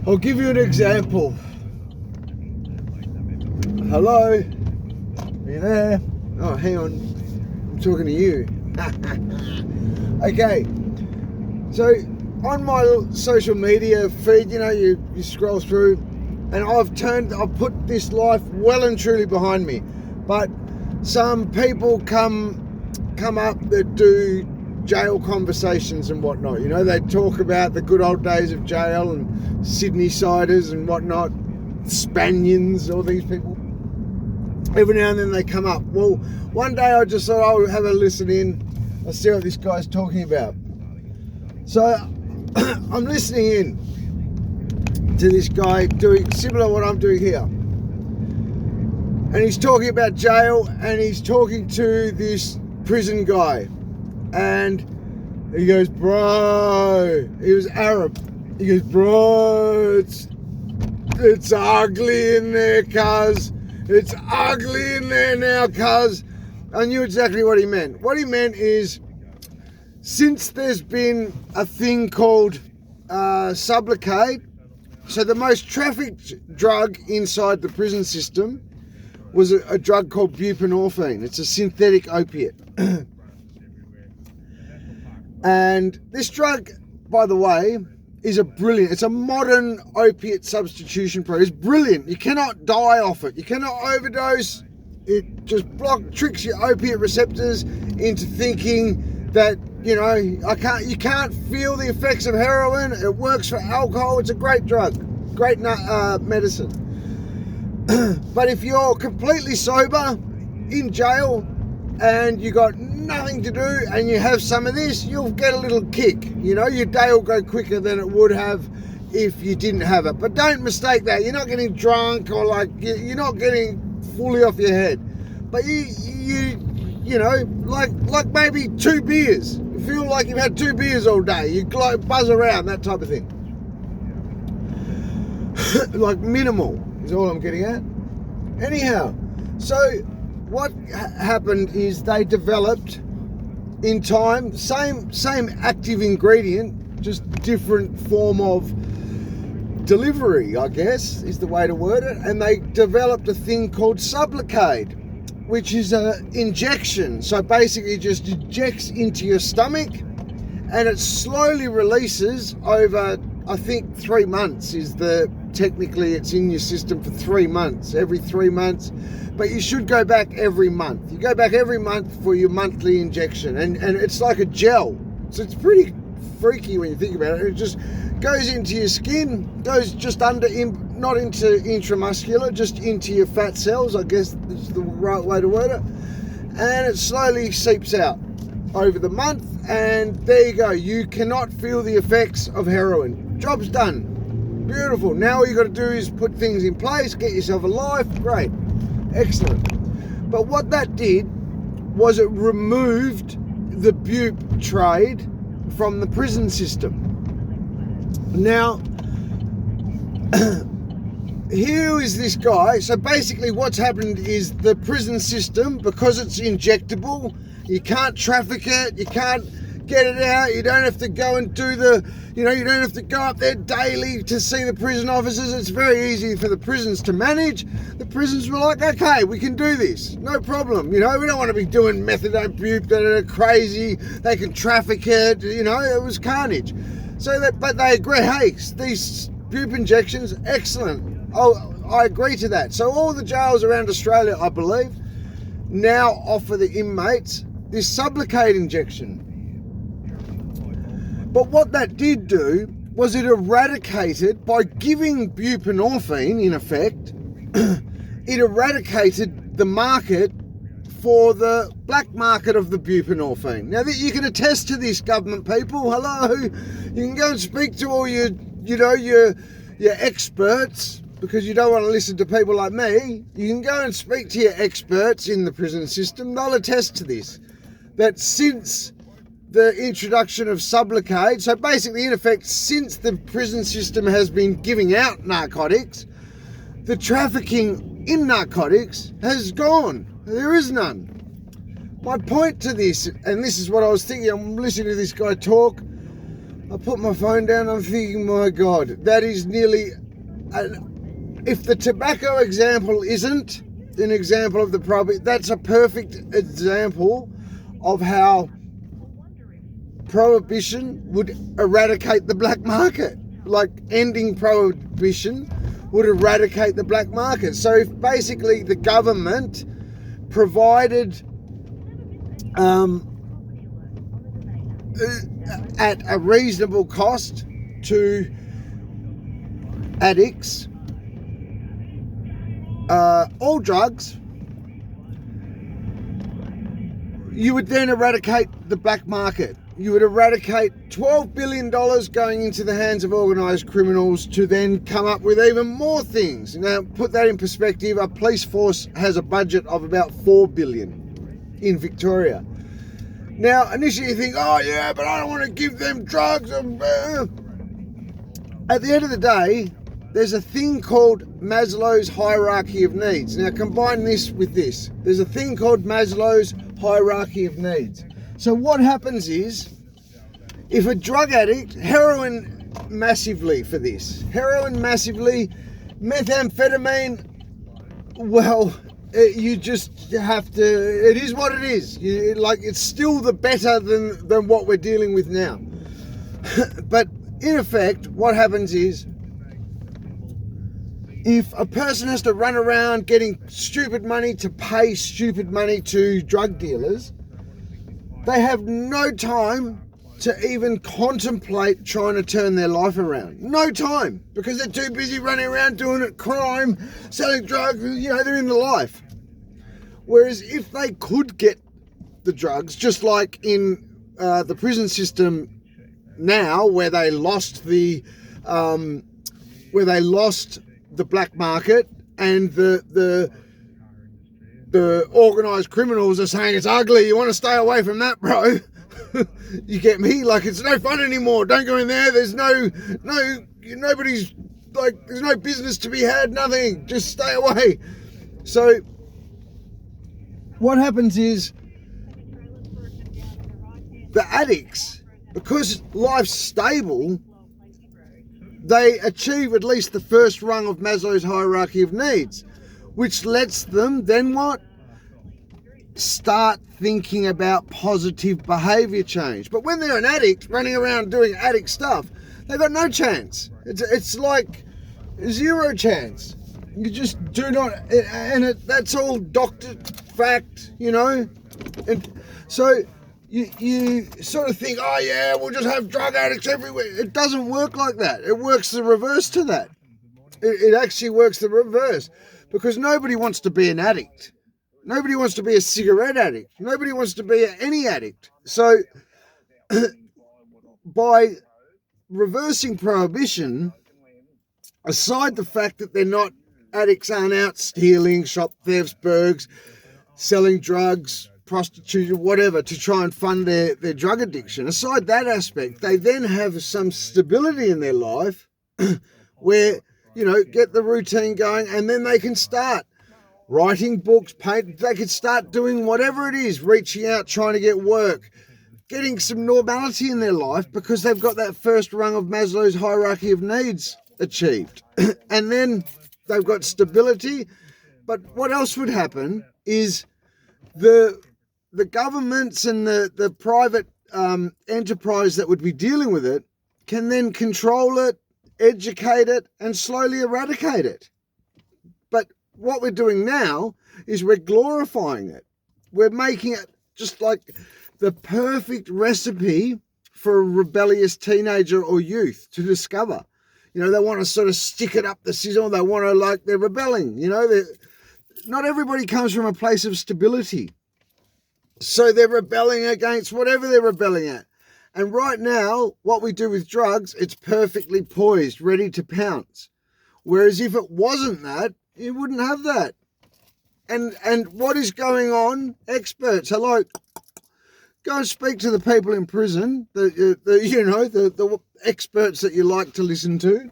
I'll give you an example. Hello? Are you there? Oh, hang on. I'm talking to you. Okay. So, on my social media feed, you scroll through, and I've put this life well and truly behind me. But some people come up that do jail conversations and whatnot. They talk about the good old days of jail and Sydney siders and whatnot, Spaniards, all these people. Every now and then they come up. Well, one day I just thought I'll have a listen in. I'll see what this guy's talking about. So I'm listening in to this guy doing similar to what I'm doing here. And he's talking about jail, and he's talking to this prison guy. And he goes, bro, he was Arab. He goes, bro, it's ugly in there, cuz. It's ugly in there now, cuz. I knew exactly what he meant. What he meant is, since there's been a thing called Sublocade, so the most trafficked drug inside the prison system was a drug called buprenorphine. It's a synthetic opiate. And this drug, by the way, it's a modern opiate substitution program. It's brilliant. You cannot die off it. You cannot overdose. It just tricks your opiate receptors into thinking that, you can't feel the effects of heroin. It works for alcohol. It's a great drug, great medicine. But if you're completely sober in jail and you got nothing to do and you have some of this, you'll get a little kick. Your day will go quicker than it would have if you didn't have it. But don't mistake that. You're not getting drunk or you're not getting fully off your head. But like maybe 2 beers. You feel like you've had 2 beers all day. You buzz around, that type of thing. Like minimal is all I'm getting at. Anyhow, so what happened is they developed in time, same active ingredient, just different form of delivery, I guess, is the way to word it. And they developed a thing called Sublocade, which is an injection. So basically it just injects into your stomach, and it slowly releases over, I think 3 months technically it's in your system for 3 months, every 3 months. But you should go back every month. You go back every month for your monthly injection. And it's like a gel. So it's pretty freaky when you think about it. It just goes into your skin, goes just not into intramuscular, just into your fat cells, I guess is the right way to word it. And it slowly seeps out over the month. And there you go. You cannot feel the effects of heroin. Job's done. Beautiful. Now all you got to do is put things in place, get yourself a life. Great. Excellent. But what that did was it removed the bupe trade from the prison system. Now, here is this guy. So basically what's happened is the prison system, because it's injectable, you can't traffic it, you can't get it out, you don't have to go and do you don't have to go up there daily to see the prison officers. It's very easy for the prisons to manage. The prisons were like, okay, we can do this, no problem. We don't want to be doing methadone bupe that are crazy. They can traffic it, it was carnage. But they agree, hey, these bupe injections, excellent. Oh, I agree to that. So all the jails around Australia, I believe, now offer the inmates this Sublocade injection. But what that did do was it eradicated, by giving buprenorphine, in effect, it eradicated the market for the black market of the buprenorphine. Now, that you can attest to this, government people. Hello, you can go and speak to all your experts, because you don't want to listen to people like me. You can go and speak to your experts in the prison system. They'll attest to this, that since the introduction of Sublocade, so basically, in effect, since the prison system has been giving out narcotics, the trafficking in narcotics has gone. There is none. My point to this, and this is what I was thinking, I'm listening to this guy talk, I put my phone down, I'm thinking, my God, that is nearly... if the tobacco example isn't an example of the prohibition, that's a perfect example of how prohibition would eradicate the black market. Like ending prohibition would eradicate the black market. So if basically the government provided at a reasonable cost to addicts all drugs, you would then eradicate the black market. You would eradicate $12 billion going into the hands of organised criminals to then come up with even more things. Now, put that in perspective, a police force has a budget of about $4 billion in Victoria. Now, initially you think, oh yeah, but I don't want to give them drugs. At the end of the day, there's a thing called Maslow's hierarchy of needs. Now, combine this with this. There's a thing called Maslow's hierarchy of needs. So what happens is, if a drug addict, heroin massively for this, methamphetamine, well, you just have to, it is what it is. It's still the better than what we're dealing with now. But in effect, what happens is, if a person has to run around getting stupid money to pay stupid money to drug dealers, they have no time to even contemplate trying to turn their life around. No time, because they're too busy running around doing crime, selling drugs, they're in the life. Whereas if they could get the drugs, just like in the prison system now, where they lost the black market, and the organised criminals are saying it's ugly, you want to stay away from that, bro. You get me? Like, it's no fun anymore. Don't go in there. There's nobody's, like, there's no business to be had, nothing. Just stay away. So what happens is, the addicts, because life's stable, they achieve at least the first rung of Maslow's hierarchy of needs, which lets them then what? Start thinking about positive behaviour change. But when they're an addict running around doing addict stuff, they've got no chance. It's like zero chance. You just do not, and that's all doctored fact, And so you sort of think, oh yeah, we'll just have drug addicts everywhere. It doesn't work like that. It works the reverse to that. It actually works the reverse, because nobody wants to be an addict. Nobody wants to be a cigarette addict. Nobody wants to be any addict. So by reversing prohibition, aside the fact that addicts aren't out stealing, shop thefts, burgs, selling drugs, prostitution, whatever, to try and fund their drug addiction. Aside that aspect, they then have some stability in their life where, get the routine going, and then they can start writing books, they could start doing whatever it is, reaching out, trying to get work, getting some normality in their life, because they've got that first rung of Maslow's hierarchy of needs achieved. And then they've got stability. But what else would happen is the governments and the private enterprise that would be dealing with it can then control it, educate it, and slowly eradicate it. But what we're doing now is we're glorifying it. We're making it just like the perfect recipe for a rebellious teenager or youth to discover. They want to sort of stick it up the sizzle. They want to, they're rebelling. Not everybody comes from a place of stability. So they're rebelling against whatever they're rebelling at. And right now, what we do with drugs, it's perfectly poised, ready to pounce. Whereas if it wasn't that, you wouldn't have that. And what is going on? Experts, hello. Go and speak to the people in prison, the experts that you like to listen to,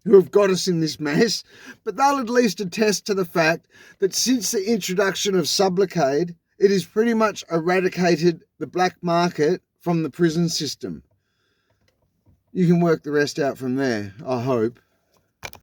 who have got us in this mess. But they'll at least attest to the fact that since the introduction of Sublocade, it has pretty much eradicated the black market from the prison system. you can work the rest out from there, I hope.